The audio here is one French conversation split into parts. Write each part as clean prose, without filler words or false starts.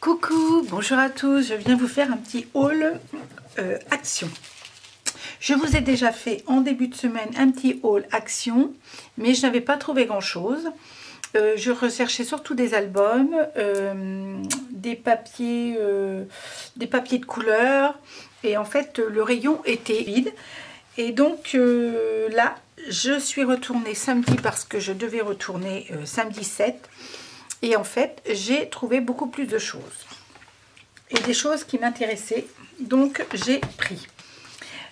Coucou, bonjour à tous, je viens vous faire un petit haul action. Je vous ai déjà fait en début de semaine un petit haul action, mais je n'avais pas trouvé grand chose. Je recherchais surtout des albums, des papiers de couleur, et en fait le rayon était vide. Et donc là, je suis retournée samedi parce que je devais retourner samedi 7. Et en fait, j'ai trouvé beaucoup plus de choses. Et des choses qui m'intéressaient. Donc, j'ai pris.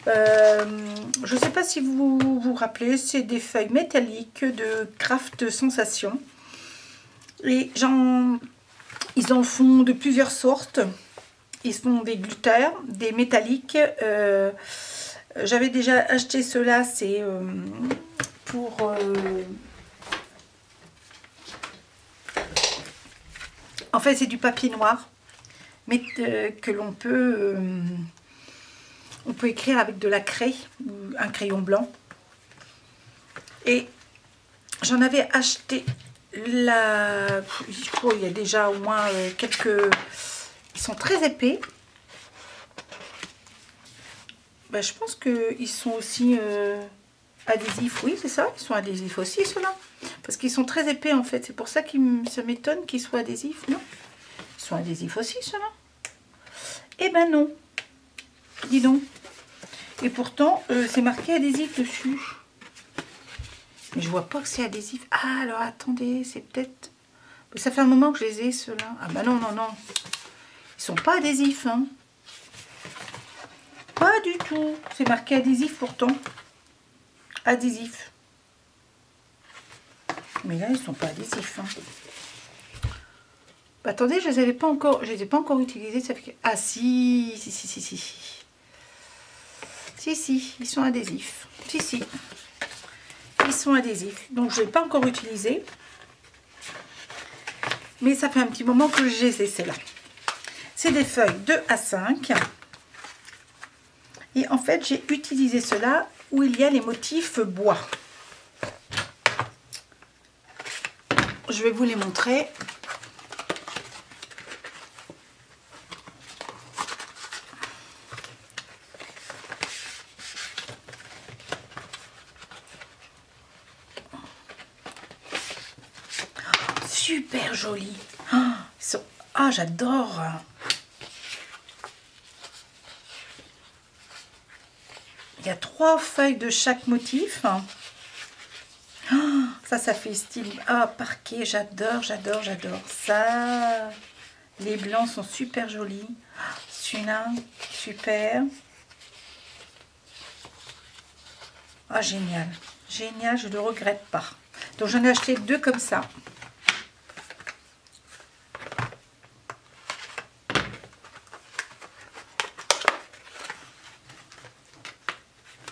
Je ne sais pas si vous vous rappelez, c'est des feuilles métalliques de Craft Sensation. Et ils en font de plusieurs sortes. Ils font des glitters, des métalliques. J'avais déjà acheté ceux-là, c'est pour... En fait, c'est du papier noir, mais que l'on peut, on peut écrire avec de la craie, un crayon blanc. Et j'en avais acheté la... Oh, il y a déjà au moins quelques... Ils sont très épais. Ben, je pense qu'ils sont aussi adhésifs. Oui, c'est ça, ils sont adhésifs aussi, ceux-là. Parce qu'ils sont très épais en fait. C'est pour ça que ça m'étonne qu'ils soient adhésifs. Non, ils sont adhésifs aussi ceux-là. Eh ben non. Dis donc. Et pourtant, c'est marqué adhésif dessus. Mais je vois pas que c'est adhésif. Ah, alors attendez, c'est peut-être... Ça fait un moment que je les ai ceux-là. Ah ben non, non, non. Ils sont pas adhésifs, hein. Pas du tout. C'est marqué adhésif pourtant. Adhésif. Mais là, ils sont pas adhésifs. Hein. Bah, attendez, je les ai pas encore utilisés. Ça fait que... Ah si, si, ils sont adhésifs. Si, ils sont adhésifs. Donc je ne l'ai pas encore utilisé. Mais ça fait un petit moment que je les ai, celles-là. C'est des feuilles 2 à 5. Et en fait, j'ai utilisé cela où il y a les motifs bois. Je vais vous les montrer. Super joli. Ah, j'adore. Il y a 3 feuilles de chaque motif. Ça fait style parquet. J'adore. Ça, les blancs sont super jolis. Celui-là, super. Ah, génial. Génial, je ne le regrette pas. Donc, j'en ai acheté 2 comme ça.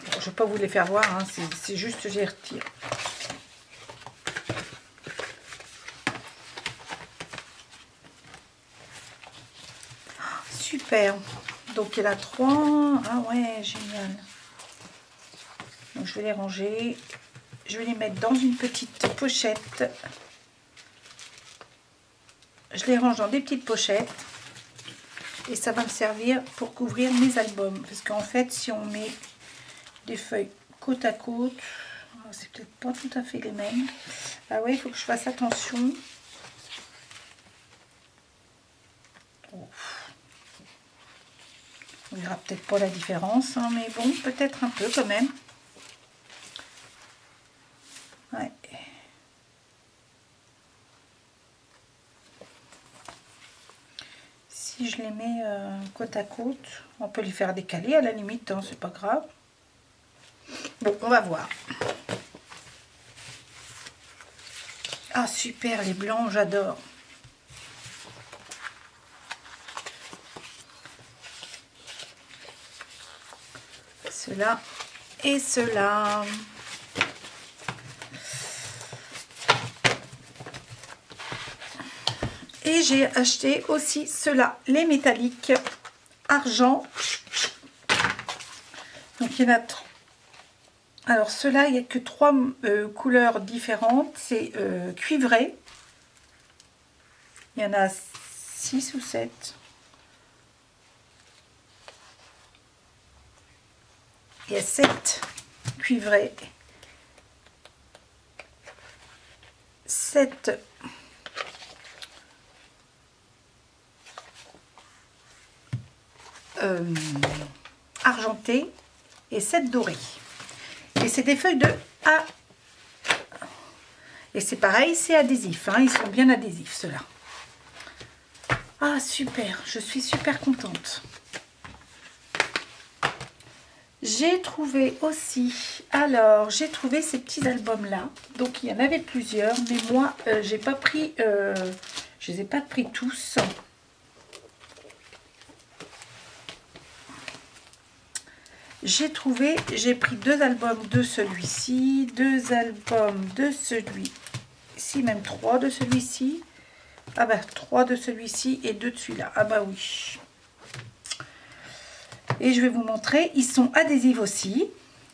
Je ne vais pas vous les faire voir, hein, c'est juste je les retire. Super. Donc il y en a 3. Ah ouais, génial. Donc je vais les ranger. Je vais les mettre dans une petite pochette. Je les range dans des petites pochettes. Et ça va me servir pour couvrir mes albums. Parce qu'en fait, si on met des feuilles côte à côte, c'est peut-être pas tout à fait les mêmes. Ah ouais, il faut que je fasse attention. Oh. On verra peut-être pas la différence, hein, mais bon, peut-être un peu quand même. Ouais. Si je les mets côte à côte, on peut les faire décaler à la limite, hein, c'est pas grave. Bon, on va voir. Ah super, les blancs, j'adore. Ceux-là et ceux-là. Et j'ai acheté aussi ceux-là, les métalliques argent. Donc il y en a 3. Alors ceux-là, il n'y a que 3 couleurs différentes. C'est cuivré. Il y en a 6 ou 7. Il y a 7 cuivrés, 7 argentés et 7 dorés. Et c'est des feuilles de A. Et c'est pareil, c'est adhésif, hein, ils sont bien adhésifs ceux-là. Ah super, je suis super contente. J'ai trouvé aussi, alors j'ai trouvé ces petits albums là, donc il y en avait plusieurs, mais moi j'ai pas pris, je les ai pas pris tous. J'ai pris 2 albums de celui-ci, 2 albums de celui-ci, même 3 de celui-ci. Ah bah 3 de celui-ci et 2 de celui-là. Ah bah oui. Et je vais vous montrer, ils sont adhésifs aussi.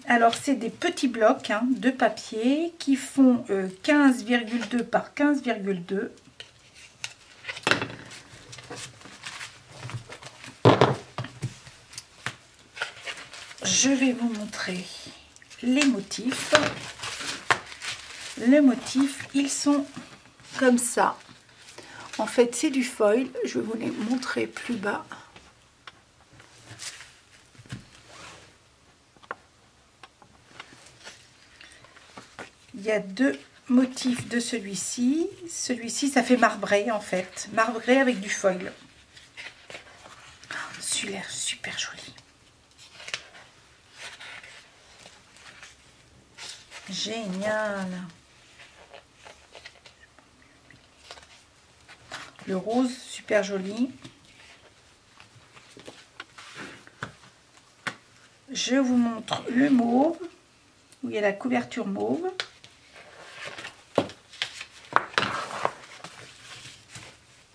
Alors c'est des petits blocs hein, de papier qui font 15,2 par 15,2. Je vais vous montrer les motifs. Les motifs, ils sont comme ça. En fait, c'est du foil. Je vais vous les montrer plus bas. Il y a 2 motifs de celui-ci. Celui-ci, ça fait marbré en fait. Marbré avec du foil. Celui-là, super joli. Génial. Le rose, super joli. Je vous montre le mauve, où il y a la couverture mauve.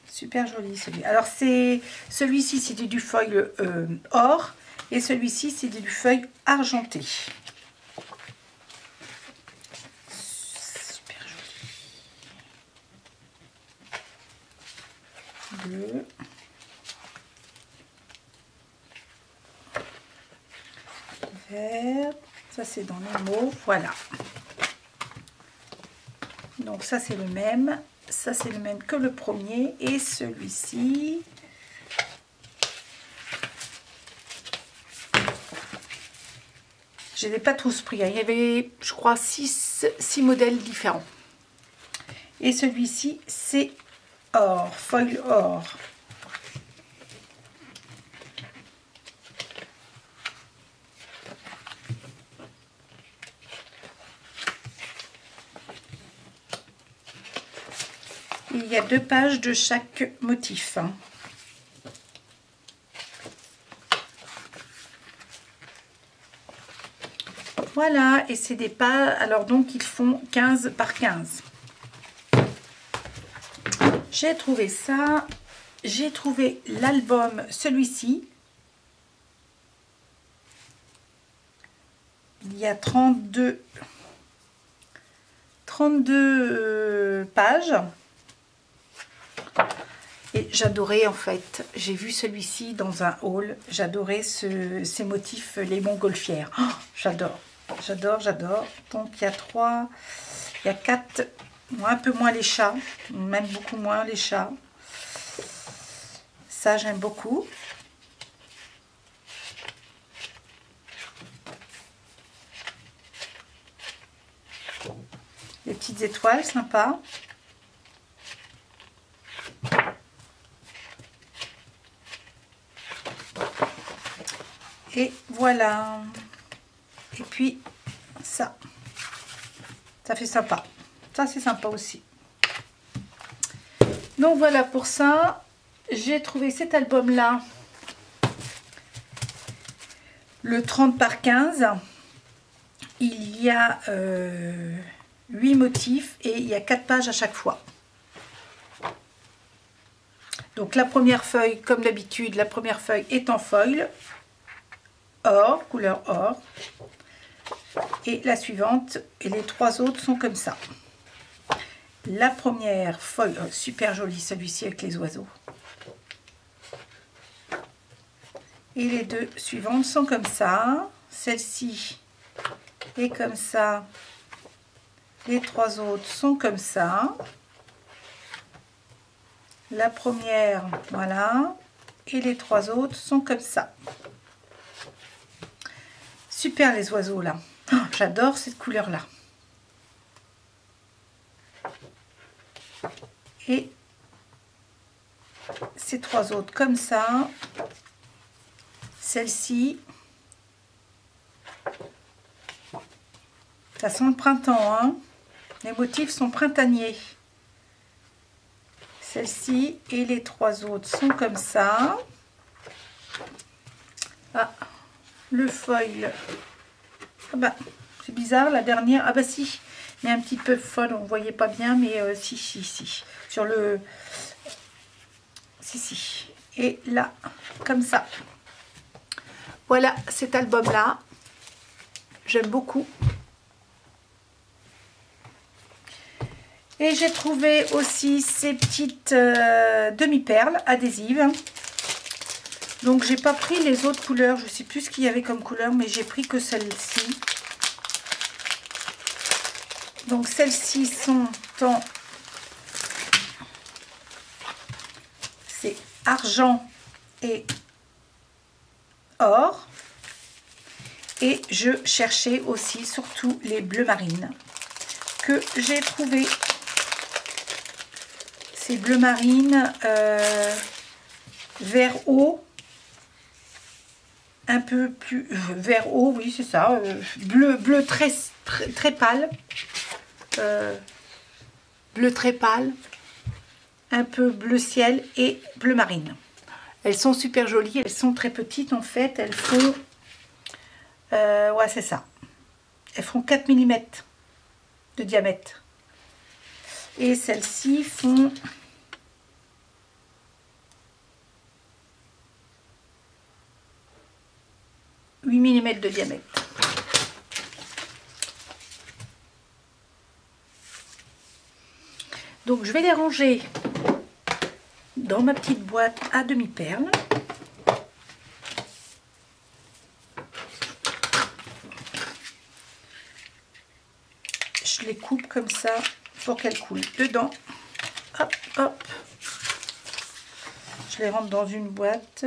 Super joli celui. Alors celui-ci c'était du foil or et celui-ci c'était du foil argenté. Super joli. Bleu. Vert. Ça c'est dans les mauves. Voilà. Donc ça c'est le même. Ça c'est le même que le premier. Et celui-ci. Je ne les ai pas tous pris. Il y avait, je crois, 6 modèles différents. Et celui-ci, c'est or, foil or. Il y a 2 pages de chaque motif. Voilà, et c'est des pages, alors donc ils font 15 par 15. J'ai trouvé ça, j'ai trouvé l'album, celui-ci. Il y a 32 pages. Et j'adorais en fait, j'ai vu celui-ci dans un haul, j'adorais ces motifs, les montgolfières. Oh, j'adore, j'adore, j'adore. Donc il y a 4, un peu moins les chats, même beaucoup moins les chats. Ça j'aime beaucoup. Les petites étoiles, sympa. Et voilà. Et puis ça fait sympa. Ça c'est sympa aussi. Donc voilà pour ça. J'ai trouvé cet album là. Le 30 par 15. Il y a 8 motifs et il y a 4 pages à chaque fois. Donc la première feuille, comme d'habitude, la première feuille est en foil. Or, couleur or, et la suivante et les 3 autres sont comme ça. La première feuille, super jolie celui-ci avec les oiseaux, et les deux suivantes sont comme ça. Celle-ci est comme ça. Les 3 autres sont comme ça. La première, voilà. Et les 3 autres sont comme ça. Super les oiseaux là. Oh, j'adore cette couleur là. Et ces 3 autres comme ça. Celle-ci. Ça sent le printemps, hein. Les motifs sont printaniers. Celle-ci et les 3 autres sont comme ça. Ah, le foil. Ah bah, c'est bizarre, la dernière. Ah bah si, mais un petit peu folle, on ne voyait pas bien, mais si. Sur le... Si. Et là, comme ça. Voilà cet album-là. J'aime beaucoup. Et j'ai trouvé aussi ces petites demi-perles adhésives. Donc j'ai pas pris les autres couleurs, je sais plus ce qu'il y avait comme couleur, mais j'ai pris que celle-ci. Donc celles-ci sont en... c'est argent et or. Et je cherchais aussi surtout les bleus marines que j'ai trouvé. Ces bleus marines vert eau, un peu plus vert eau, oui c'est ça, bleu très pâle, bleu très pâle, un peu bleu ciel et bleu marine. Elles sont super jolies, elles sont très petites en fait, elles font, ouais c'est ça, elles font 4 mm de diamètre. Et celles-ci font 8 mm de diamètre. Donc je vais les ranger dans ma petite boîte à demi-perles. Je les coupe comme ça pour qu'elles coulent dedans. Hop, hop. Je les rentre dans une boîte.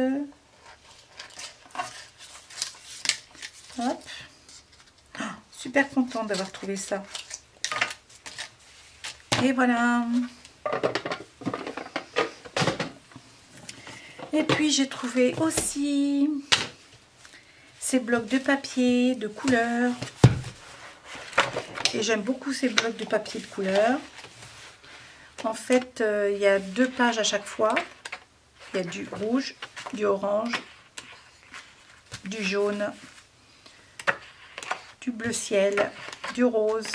Hop. Oh, super contente d'avoir trouvé ça. Et voilà. Et puis j'ai trouvé aussi ces blocs de papier de couleur. Et j'aime beaucoup ces blocs de papier de couleur. En fait, il y a 2 pages à chaque fois. Il y a du rouge, du orange, du jaune, du bleu ciel, du rose,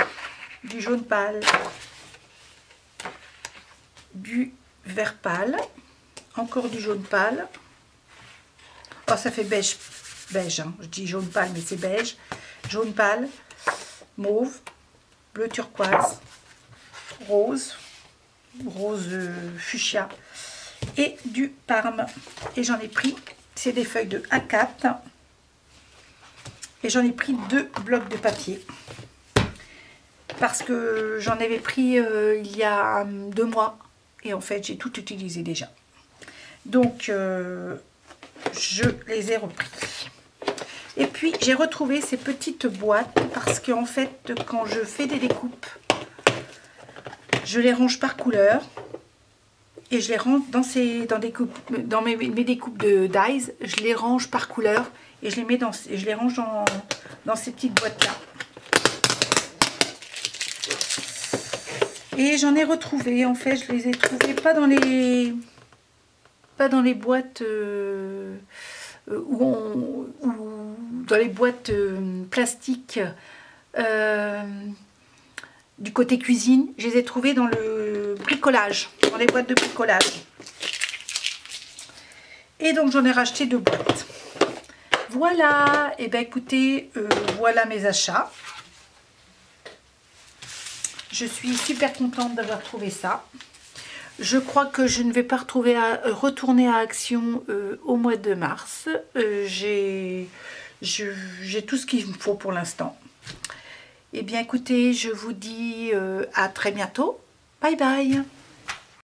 du jaune pâle, du vert pâle, encore du jaune pâle. Oh, ça fait beige, hein. Je dis jaune pâle, mais c'est beige. Jaune pâle, mauve, bleu turquoise, rose fuchsia et du parme. Et j'en ai pris, c'est des feuilles de A4 et j'en ai pris 2 blocs de papier parce que j'en avais pris il y a 2 mois et en fait j'ai tout utilisé déjà. Donc je les ai repris. Et puis j'ai retrouvé ces petites boîtes parce qu'en fait quand je fais des découpes, je les range par couleur et je les range dans mes découpes de dies, je les range par couleur et je les range dans ces petites boîtes là. Et j'en ai retrouvé, en fait je les ai trouvées pas dans les boîtes ou dans les boîtes plastiques du côté cuisine, je les ai trouvées dans le bricolage, dans les boîtes de bricolage. Et donc j'en ai racheté 2 boîtes. Voilà, et bien écoutez, voilà mes achats. Je suis super contente d'avoir trouvé ça. Je crois que je ne vais pas retourner à Action au mois de mars. J'ai tout ce qu'il me faut pour l'instant. Eh bien écoutez, je vous dis à très bientôt. Bye bye.